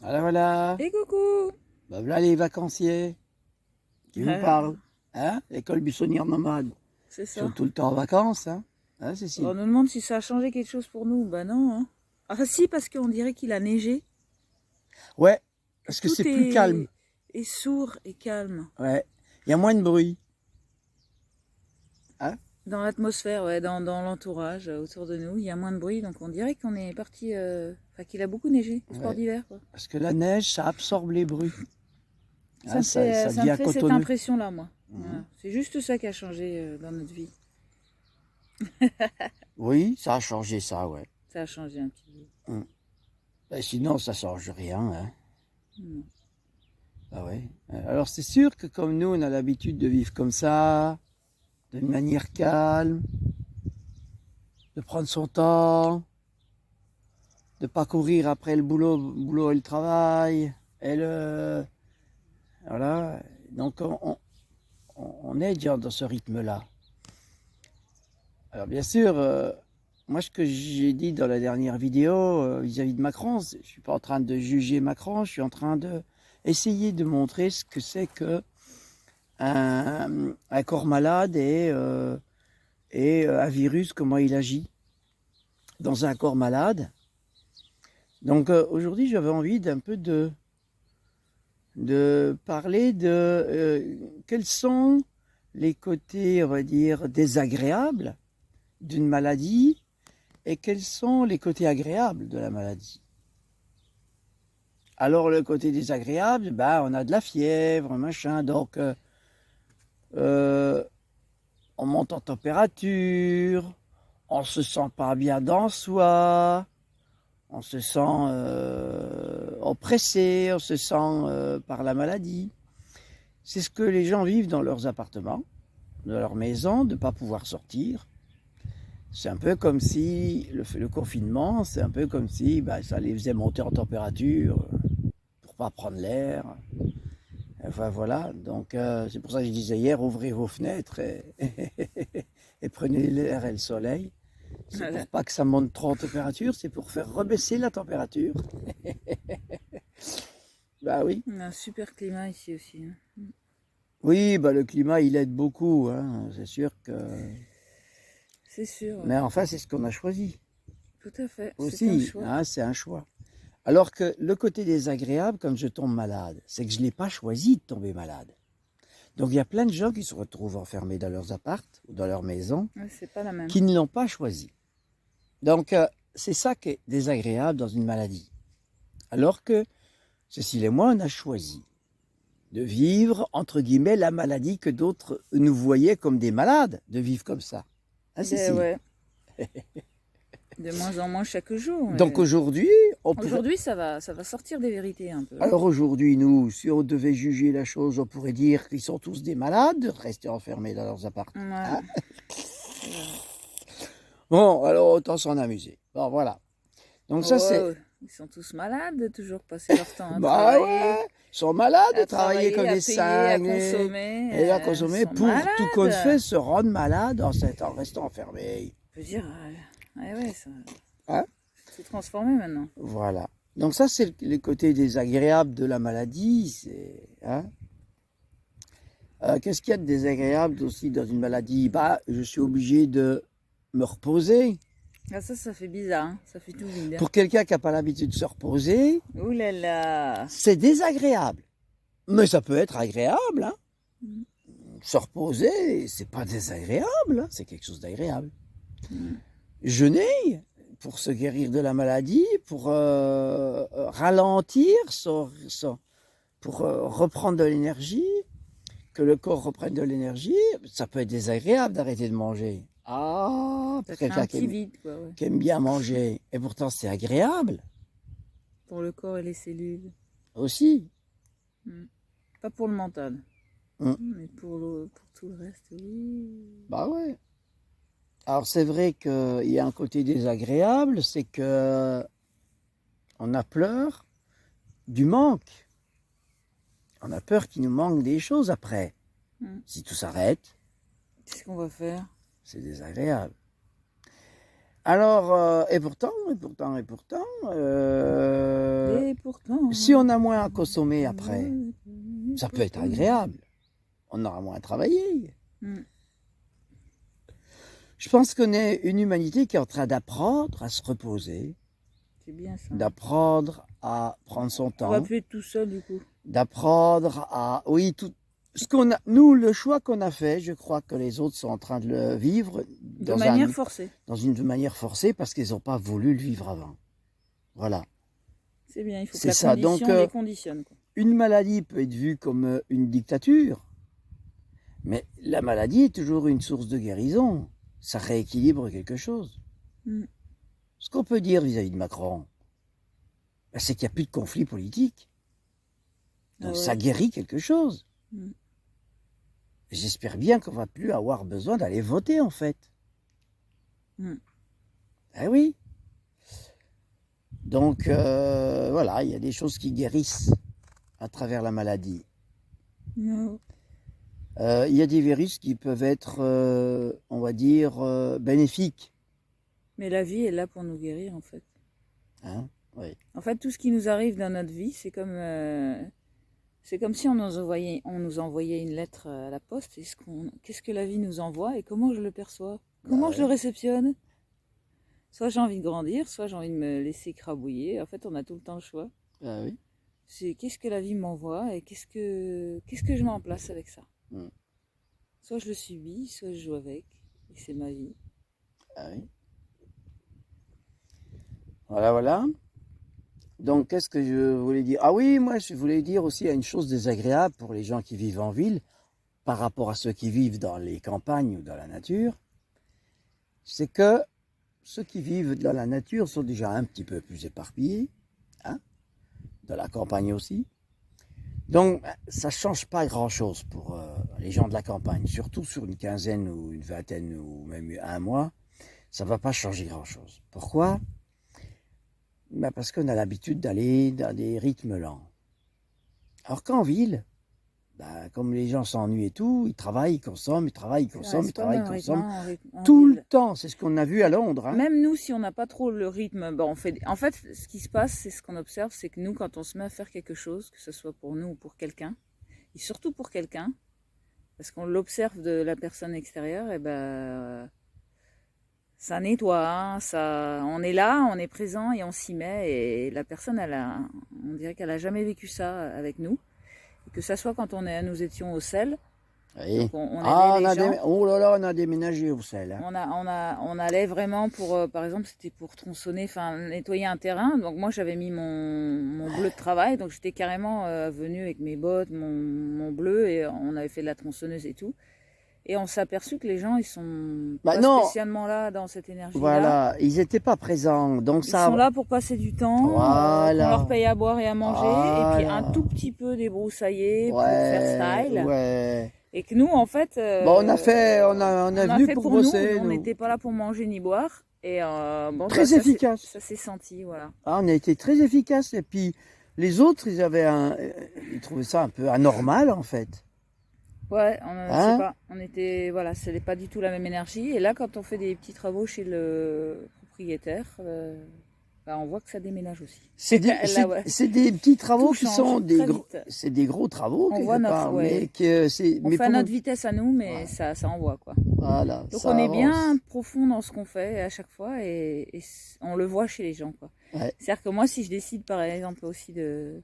Voilà, voilà. Et coucou. Ben voilà les vacanciers qui vous parlent. Hein? L'école buissonnière nomade. C'est Ils sont ça. tout le temps en vacances, hein? Hein, On Cécile? nous demande si ça a changé quelque chose pour nous. Bah non, hein. Ah si, parce qu'on dirait qu'il a neigé, Ouais, que parce que tout c'est plus calme. est sourd et calme. Ouais. Il y a moins de bruit. Hein? Dans l'atmosphère, ouais, dans l'entourage, autour de nous, il y a moins de bruit, donc on dirait qu'on est parti... Enfin, qu'il a beaucoup neigé, le sport Ouais. d'hiver, quoi. Parce que la neige, ça absorbe les bruits. Ça Hein, me fait, ça ça me devient fait cette cotonneux. impression-là, moi. Mhm. Voilà. C'est juste ça qui a changé dans notre vie. Oui, ça a changé ça, ouais. Ça a changé un petit peu. Ben, sinon, ça change rien, hein. Non. Ah ouais. Alors c'est sûr que comme nous, on a l'habitude de vivre comme ça, d'une manière calme, de prendre son temps, de pas courir après le boulot et le travail, et le voilà. Donc on est déjà dans ce rythme-là. Alors bien sûr, moi ce que j'ai dit dans la dernière vidéo vis-à-vis de Macron, je suis pas en train de juger Macron, je suis en train de essayer de montrer ce que c'est que un corps malade et un virus, comment il agit dans un corps malade. Donc aujourd'hui, j'avais envie d'un peu de parler de quels sont les côtés, on va dire, désagréables d'une maladie et quels sont les côtés agréables de la maladie. Alors le côté désagréable, ben, on a de la fièvre, machin, donc euh, on monte en température, on se sent pas bien dans soi, on se sent oppressé, on se sent par la maladie. C'est ce que les gens vivent dans leurs appartements, dans leur maison, de ne pas pouvoir sortir. C'est un peu comme si le confinement, c'est un peu comme si ça les faisait monter en température pour pas prendre l'air. Enfin voilà, donc c'est pour ça que je disais hier, ouvrez vos fenêtres et prenez l'air et le soleil. C'est Voilà. pour pas que ça monte trop en température, c'est pour faire rebaisser la température. Bah oui. On a un super climat ici aussi, hein. Oui, bah le climat il aide beaucoup, hein, c'est sûr que. C'est sûr, ouais. Mais enfin, c'est ce qu'on a choisi Tout à fait, c'est un aussi, choix. hein, c'est un choix. Alors que le côté désagréable, comme je tombe malade, c'est que je n'ai pas choisi de tomber malade. Donc il y a plein de gens qui se retrouvent enfermés dans leurs appartes ou dans leur maison Ouais, c'est pas la même. qui ne l'ont pas choisi. Donc c'est ça qui est désagréable dans une maladie. Alors que Cécile et moi, on a choisi de vivre, entre guillemets, la maladie que d'autres nous voyaient comme des malades, de vivre comme ça. Hein, Ben Cécile? ouais, de moins en moins chaque jour. Donc aujourd'hui, on pourrait. Aujourd'hui, ça va sortir des vérités un peu, hein. Alors aujourd'hui, nous, si on devait juger la chose, on pourrait dire qu'ils sont tous des malades, de rester enfermés dans leurs appartements. Ouais. Hein? Bon, alors autant s'en amuser. Bon, voilà. Donc ça, c'est. Oh, ils sont tous malades de toujours passer leur temps à Bah travailler, ouais, ils sont malades de travailler comme à des payer, à cinglés consommer. et à Ils consommer sont pour tout compte fait malades. se rendre malade en restant enfermés. Je veux dire, ouais, ça Hein? c'est tout transformé maintenant. Voilà. Donc ça, c'est le côté désagréable de la maladie. C'est, hein? Qu'est-ce qu'il y a de désagréable aussi dans une maladie? Bah, je suis obligé de me reposer. Ah, ça fait bizarre, hein. Ça fait tout vide. Pour quelqu'un qui n'a pas l'habitude de se reposer, Ouh là là. c'est désagréable. Mais ça peut être agréable, hein. Mm. Se reposer, c'est pas désagréable, hein, c'est quelque chose d'agréable. Mm. Jeûner, pour se guérir de la maladie, pour ralentir, pour reprendre de l'énergie, que le corps reprenne de l'énergie, ça peut être désagréable d'arrêter de manger. Ah, Ça pour crée quelqu'un un petit vide, quoi, ouais. qui aime bien manger. Et pourtant, c'est agréable Pour le corps et les cellules. aussi. Mm. Pas pour le mental. Mm. Mais pour tout le reste, oui. Bah ouais. Alors c'est vrai qu'il y a un côté désagréable, c'est que on a peur du manque. On a peur qu'il nous manque des choses après. Mm. Si tout s'arrête, Qu'est-ce qu'on va faire? c'est désagréable. Alors, et pourtant, Et pourtant. Si on a moins à consommer après, ça peut être agréable. On aura moins à travailler. Mm. Je pense qu'on est une humanité qui est en train d'apprendre à se reposer, C'est bien ça. d'apprendre à prendre son On va temps, plus être tout seul du coup. d'apprendre à... Oui, tout ce qu'on a... Nous, le choix qu'on a fait, je crois que les autres sont en train de le vivre De manière forcée. dans une manière forcée parce qu'ils n'ont pas voulu le vivre avant. Voilà. C'est bien, il faut que C'est la ça. condition Donc, les conditionne. Quoi. une maladie peut être vue comme une dictature, mais la maladie est toujours une source de guérison. Ça rééquilibre quelque chose. Mm. Ce qu'on peut dire vis-à-vis de Macron, ben, c'est qu'il n'y a plus de conflit politique. Donc Ah ouais. ça guérit quelque chose. Mm. J'espère bien qu'on va plus avoir besoin d'aller voter en fait. Mm. Eh oui. Donc voilà, il y a des choses qui guérissent à travers la maladie. No. Il y a des virus qui peuvent être, on va dire, bénéfiques. Mais la vie est là pour nous guérir en fait. Hein, oui. En fait, tout ce qui nous arrive dans notre vie, c'est comme si on nous envoyait une lettre à la poste. Qu'est-ce que la vie nous envoie et comment je le perçois? Comment je le réceptionne? Soit j'ai envie de grandir, soit j'ai envie de me laisser écrabouiller. En fait, on a tout le temps le choix. Ah oui. C'est qu'est-ce que la vie m'envoie et qu'est-ce que je mets en place avec ça. Mm. Soit je le subis, soit je joue avec. Et c'est ma vie. Ah oui. Voilà, voilà. Donc, qu'est-ce que je voulais dire? Ah oui, moi, je voulais dire aussi une chose désagréable pour les gens qui vivent en ville, par rapport à ceux qui vivent dans les campagnes ou dans la nature, c'est que ceux qui vivent dans la nature sont déjà un petit peu plus éparpillés, hein, dans la campagne aussi. Donc, ça ne change pas grand-chose pour les gens de la campagne, surtout sur une quinzaine ou une vingtaine ou même un mois, ça ne va pas changer grand-chose. Pourquoi? Ben parce qu'on a l'habitude d'aller dans des rythmes lents. Alors qu'en ville, ben, comme les gens s'ennuient et tout, ils travaillent, ils consomment, ils travaillent, ils consomment, ils travaillent, ils consomment. Tout le temps, c'est ce qu'on a vu à Londres. Hein. Même nous, si on n'a pas trop le rythme, ben on fait... En fait, ce qui se passe, c'est ce qu'on observe, c'est que nous, quand on se met à faire quelque chose, que ce soit pour nous ou pour quelqu'un, et surtout pour quelqu'un, parce qu'on l'observe de la personne extérieure, et ben... ça nettoie, hein, ça, on est là, on est présent et on s'y met. Et la personne, on dirait qu'elle a jamais vécu ça avec nous. Et que ça soit quand nous étions au sel, Oui. donc on aidait les gens. Oh là là, on a déménagé au sel. Hein. On allait vraiment pour, par exemple, c'était pour tronçonner, enfin nettoyer un terrain. Donc moi j'avais mis mon bleu de travail, donc j'étais carrément venue avec mes bottes, mon bleu, et on avait fait de la tronçonneuse et tout. Et on s'est aperçu que les gens, ils sont pas spécialement là dans cette énergie-là. Voilà, ils n'étaient pas présents. Donc ils sont là pour passer du temps, voilà. qu'on leur paye à boire et à manger, voilà. et puis un tout petit peu débroussailler pour ouais, faire style. Ouais. Et que nous, en fait, bon, on est venu pour bosser. On n'était pas là pour manger ni boire. Et bon, très efficace. Ça s'est senti, voilà. Ah, on a été très efficace. Et puis les autres, ils trouvaient ça un peu anormal en fait. Ouais, je sais pas, on était, voilà, c'est pas du tout la même énergie. Et là, quand on fait des petits travaux chez le propriétaire, bah, on voit que ça déménage aussi. C'est des petits travaux qui sont c'est des gros travaux on quelque voit part, ouais. on fait à notre vitesse à nous, mais ça envoie quoi. Voilà. Donc on est bien profond dans ce qu'on fait à chaque fois et on le voit chez les gens quoi. Ouais. C'est-à-dire que moi, si je décide par exemple aussi de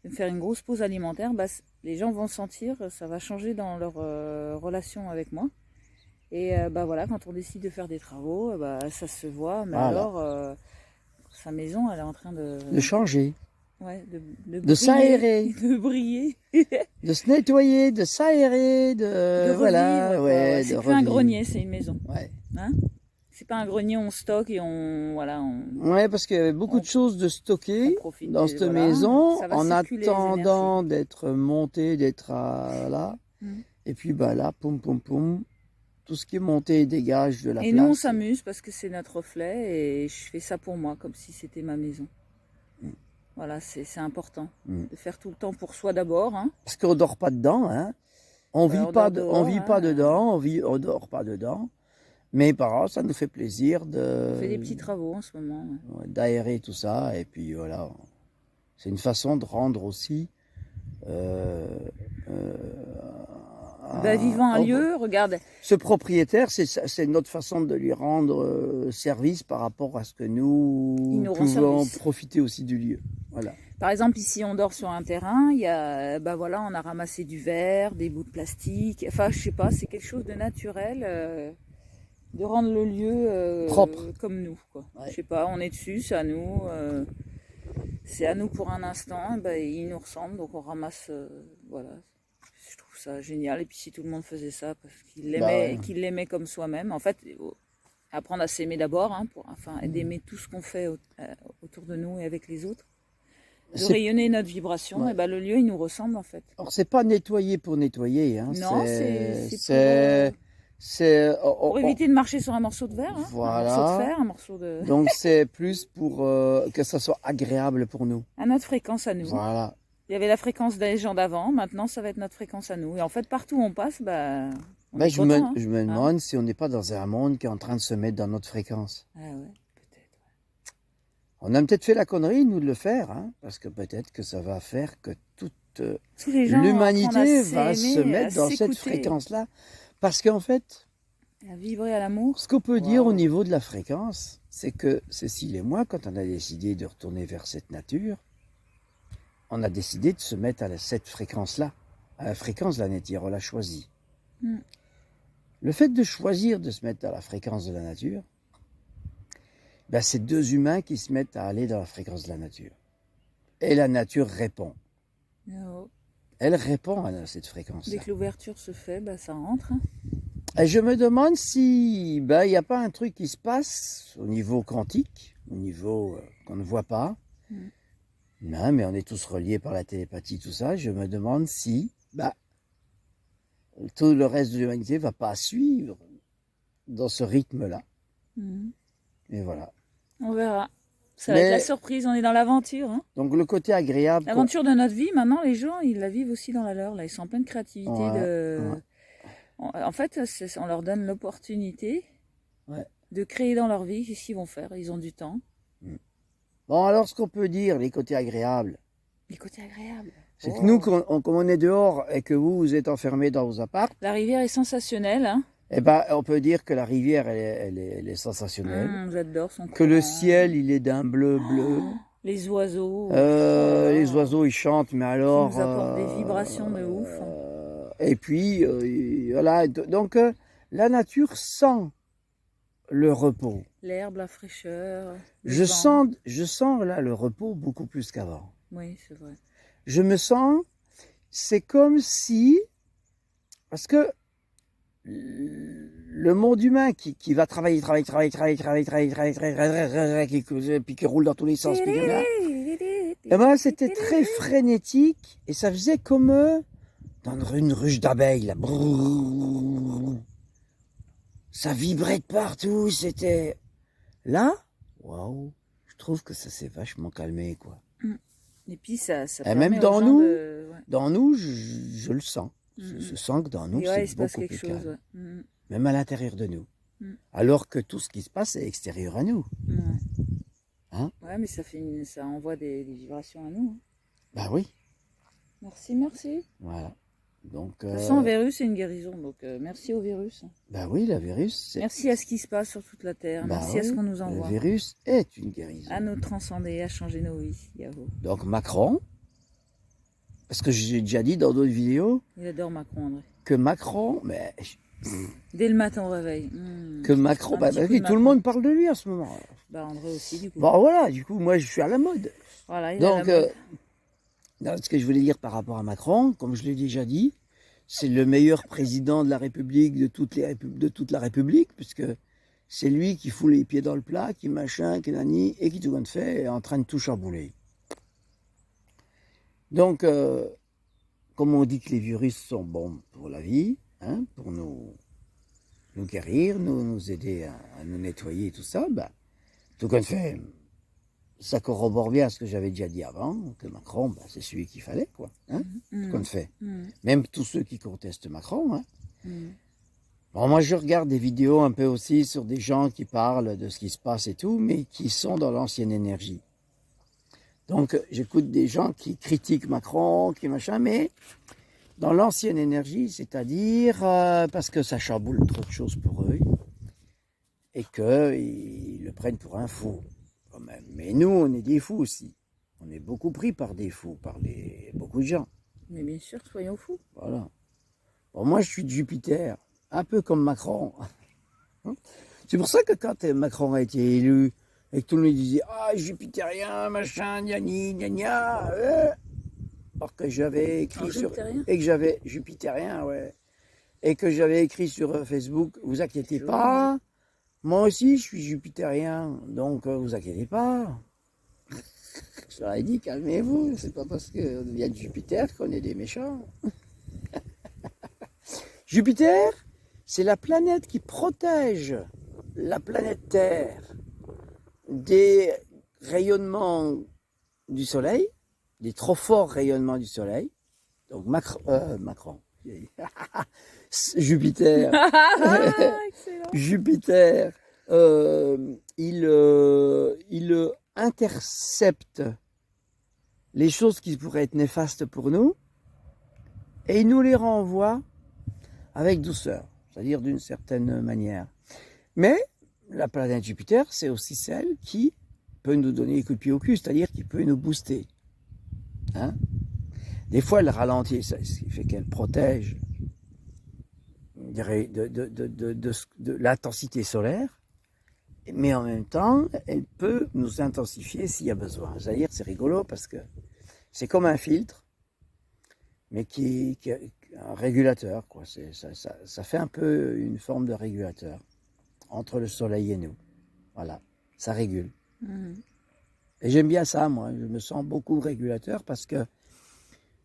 me faire une grosse pause alimentaire, bah, les gens vont sentir, ça va changer dans leur relation avec moi. Et bah voilà, quand on décide de faire des travaux, bah, ça se voit. Mais voilà. alors, sa maison, elle est en train de changer. Ouais, de s'aérer. De briller. de se nettoyer, de s'aérer, de voilà. Revivre, ouais, c'est plus un grenier, c'est une maison. Ouais. Hein, c'est pas un grenier où on stocke et Ouais, parce qu'il y avait beaucoup de choses de stocker dans cette maison en attendant d'être monté, d'être là. Et puis bah là, poum poum poum, tout ce qui est monté dégage de la place. Et nous on s'amuse parce que c'est notre reflet et je fais ça pour moi comme si c'était ma maison. Voilà, c'est important de faire tout le temps pour soi d'abord. Hein. Parce qu'on dort pas dedans, hein. On vit pas dedans, on dort pas dedans. Mais par contre, ça nous fait plaisir On fait des petits travaux en ce moment. D'aérer tout ça, et puis voilà. C'est une façon de rendre aussi Vivant un lieu, regarde. ce propriétaire, c'est notre façon de lui rendre service par rapport à ce que Il nous nous rend pouvons service. profiter aussi du lieu. Voilà. Par exemple, ici, on dort sur un terrain, il y a, voilà, on a ramassé du verre, des bouts de plastique. Enfin, je sais pas, c'est quelque chose de naturel, de rendre le lieu Propre. comme nous, quoi. Ouais. Je sais pas, on est dessus, c'est à nous. C'est à nous pour un instant, il nous ressemble, donc on ramasse, voilà. Je trouve ça génial. Et puis si tout le monde faisait ça, parce qu'il l'aimait, ouais. qu'il l'aimait comme soi-même, en fait, apprendre à s'aimer d'abord, hein, et d'aimer tout ce qu'on fait autour de nous et avec les autres. De rayonner notre vibration, Ouais. et le lieu, il nous ressemble en fait. Alors, c'est pas nettoyer pour nettoyer. Hein. Non, c'est pour éviter de marcher sur un morceau de verre, hein, voilà. un morceau de fer, un morceau de... Donc, c'est plus pour que ça soit agréable pour nous. À notre fréquence à nous. Voilà. Il y avait la fréquence des gens d'avant, maintenant ça va être notre fréquence à nous. Et en fait, partout où on passe, on est content, je me demande si on n'est pas dans un monde qui est en train de se mettre dans notre fréquence. Ah ouais, peut-être. On a peut-être fait la connerie, nous, de le faire, hein, parce que peut-être que ça va faire que toute l'humanité va se mettre dans cette fréquence-là. Parce qu'en fait, à vibrer à l'amour. Ce qu'on peut dire au niveau de la fréquence, c'est que Cécile et moi, quand on a décidé de retourner vers cette nature, on a décidé de se mettre à cette fréquence-là, à la fréquence de la nature, on l'a choisi. Le fait de choisir de se mettre à la fréquence de la nature, c'est deux humains qui se mettent à aller dans la fréquence de la nature. Et la nature répond. Oh. Elle répond à cette fréquence-là. Dès que l'ouverture se fait, ça entre. Hein. Et je me demande si il n'y a pas un truc qui se passe au niveau quantique, au niveau qu'on ne voit pas. Non, mais on est tous reliés par la télépathie, tout ça. Je me demande si tout le reste de l'humanité ne va pas suivre dans ce rythme-là. Et voilà. On verra. Ça va être la surprise, on est dans l'aventure. Hein. Donc le côté agréable... L'aventure de notre vie, maintenant, les gens, ils la vivent aussi dans la leur. Là. Ils sont en pleine créativité. En fait, on leur donne l'opportunité de créer dans leur vie. Qu'est-ce qu'ils vont faire? Ils ont du temps. Bon, alors ce qu'on peut dire, les côtés agréables. Les côtés agréables. C'est que nous, comme on est dehors et que vous êtes enfermés dans vos apparts... La rivière est sensationnelle. Hein. On peut dire que la rivière, elle est sensationnelle. J'adore son Que le ciel, il est d'un bleu. Les oiseaux. Les oiseaux, ils chantent, mais alors... Ils nous apportent des vibrations de ouf. Et puis, voilà. Donc, la nature sent le repos. L'herbe, la fraîcheur. Je sens là le repos beaucoup plus qu'avant. Oui, c'est vrai. Je me sens... C'est comme si... Parce que le monde humain qui va travailler, puis qui roule dans tous les sens, c'était très frénétique et ça faisait comme dans une ruche d'abeilles, là. Ça vibrait de partout, c'était... Là, waouh, je trouve que ça s'est vachement calmé, quoi. Et puis ça et même dans nous, je le sens. Je sens que dans nous, c'est beaucoup plus calme. Même à l'intérieur de nous. Alors que tout ce qui se passe est extérieur à nous. Hein? Ouais, mais ça envoie des vibrations à nous. Hein. Bah oui. Merci. Voilà. Donc, de toute façon, un virus, c'est une guérison. Donc, merci au virus. Bah oui, le virus. Merci à ce qui se passe sur toute la Terre. Merci à ce qu'on nous envoie. Le virus est une guérison. À nous transcender, à changer nos vies. Yahoo. Donc, Macron, parce que j'ai déjà dit dans d'autres vidéos. Il adore Macron, André. Que Macron, mais... Dès le matin au réveil. Que Macron, tout le monde parle de lui en ce moment. André aussi, du coup. Bon, voilà, du coup, moi, je suis à la mode. Voilà, donc, ce que je voulais dire par rapport à Macron, comme je l'ai déjà dit, c'est le meilleur président de la République, de toute la République, puisque c'est lui qui fout les pieds dans le plat, qui machin, qui nani, et qui tout compte fait, est en train de tout chambouler. Donc, comme on dit que les virus sont bons pour la vie, hein, pour nous guérir, nous aider à nous nettoyer et tout ça, tout compte fait, ça corrobore bien ce que j'avais déjà dit avant, que Macron, c'est celui qu'il fallait, quoi. Hein, tout compte fait. Même tous ceux qui contestent Macron. Hein. Bon, moi, je regarde des vidéos un peu aussi sur des gens qui parlent de ce qui se passe et tout, mais qui sont dans l'ancienne énergie. Donc, j'écoute des gens qui critiquent Macron, qui machin, mais dans l'ancienne énergie, c'est-à-dire parce que ça chamboule trop de choses pour eux et qu'ils le prennent pour un fou, quand même. Mais nous, on est des fous aussi. On est beaucoup pris par des fous, beaucoup de gens. Mais bien sûr, soyons fous. Voilà. Bon, moi, je suis de Jupiter, un peu comme Macron. C'est pour ça que quand Macron a été élu, et que tout le monde disait « Ah, jupitérien, machin, gna gna, alors que j'avais écrit sur... Et que j'avais... Jupitérien, ouais. Et que j'avais écrit sur Facebook, vous inquiétez pas, moi aussi je suis jupitérien, donc vous inquiétez pas. Je leur ai dit, calmez-vous, c'est pas parce qu'on vient de Jupiter qu'on est des méchants. Jupiter, c'est la planète qui protège la planète Terre des rayonnements du Soleil, des trop forts rayonnements du Soleil. Donc Macron. Jupiter. Jupiter, il intercepte les choses qui pourraient être néfastes pour nous et il nous les renvoie avec douceur, c'est-à-dire d'une certaine manière. Mais la planète Jupiter, c'est aussi celle qui peut nous donner des coups de pied au cul, c'est-à-dire qui peut nous booster. Hein? Des fois, elle ralentit, ce qui fait qu'elle protège de l'intensité solaire, mais en même temps, elle peut nous intensifier s'il y a besoin. C'est-à-dire, c'est rigolo parce que c'est comme un filtre, mais qui est un régulateur, quoi. Ça fait un peu une forme de régulateur entre le soleil et nous. Voilà, ça régule. Et j'aime bien ça, moi. Je me sens beaucoup régulateur parce que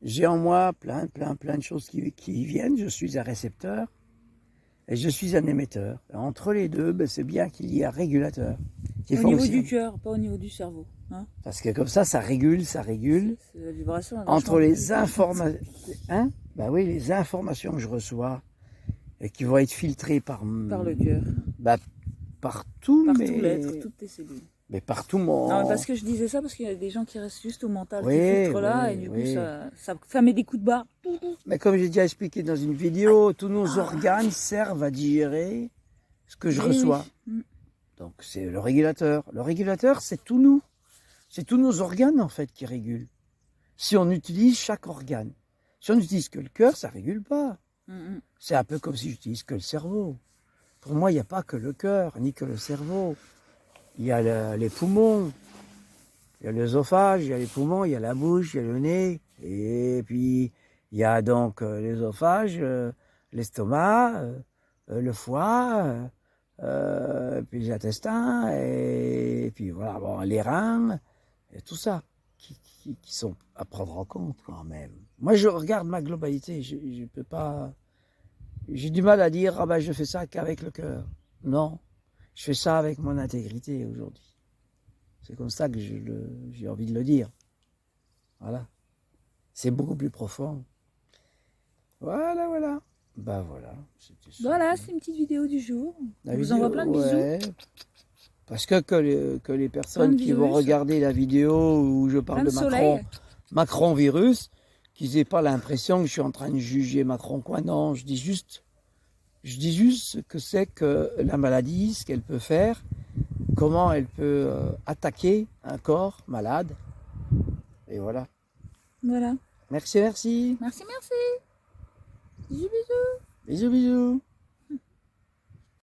j'ai en moi plein de choses qui viennent. Je suis un récepteur et je suis un émetteur. Et entre les deux, ben, c'est bien qu'il y ait un régulateur qui fonctionne. Au niveau du cœur, pas au niveau du cerveau. Hein, parce que comme ça régule. C'est la vibration. Entre les informations... Hein? Ben oui, les informations que je reçois et qui vont être filtrées par le cœur. Ben, partout, par mais... tout l'être, toutes tes cellules. Mais partout, mon... Non, parce que je disais ça parce qu'il y a des gens qui restent juste au mental, oui, qui filtrent là, et du coup, ça met des coups de barre. Mais comme j'ai déjà expliqué dans une vidéo, tous nos organes servent à digérer ce que je reçois. Donc, c'est le régulateur. Le régulateur, c'est tout nous. C'est tous nos organes, en fait, qui régulent. Si on utilise chaque organe. Si on n'utilise que le cœur, ça ne régule pas. C'est un peu comme si j'utilise que le cerveau. Pour moi, il n'y a pas que le cœur, ni que le cerveau. Il y a les poumons, il y a l'œsophage, il y a les poumons, il y a la bouche, il y a le nez. Et puis, il y a donc l'œsophage, l'estomac, le foie, puis les intestins, et puis voilà, bon, les reins, et tout ça, qui sont à prendre en compte quand même. Moi, je regarde ma globalité, je peux pas... J'ai du mal à dire, ah ben je fais ça qu'avec le cœur. Non, je fais ça avec mon intégrité aujourd'hui. C'est comme ça que j'ai envie de le dire. Voilà. C'est beaucoup plus profond. Voilà. Ben voilà. Voilà, c'est une petite vidéo du jour. Je vous envoie plein de bisous. Parce que les personnes qui vont regarder la vidéo où je parle de Macron virus, qu'ils n'aient pas l'impression que je suis en train de juger Macron, quoi. Non, je dis juste ce que c'est que la maladie, ce qu'elle peut faire, comment elle peut attaquer un corps malade. Et voilà. Voilà. Merci. Merci. Bisous. Bisous.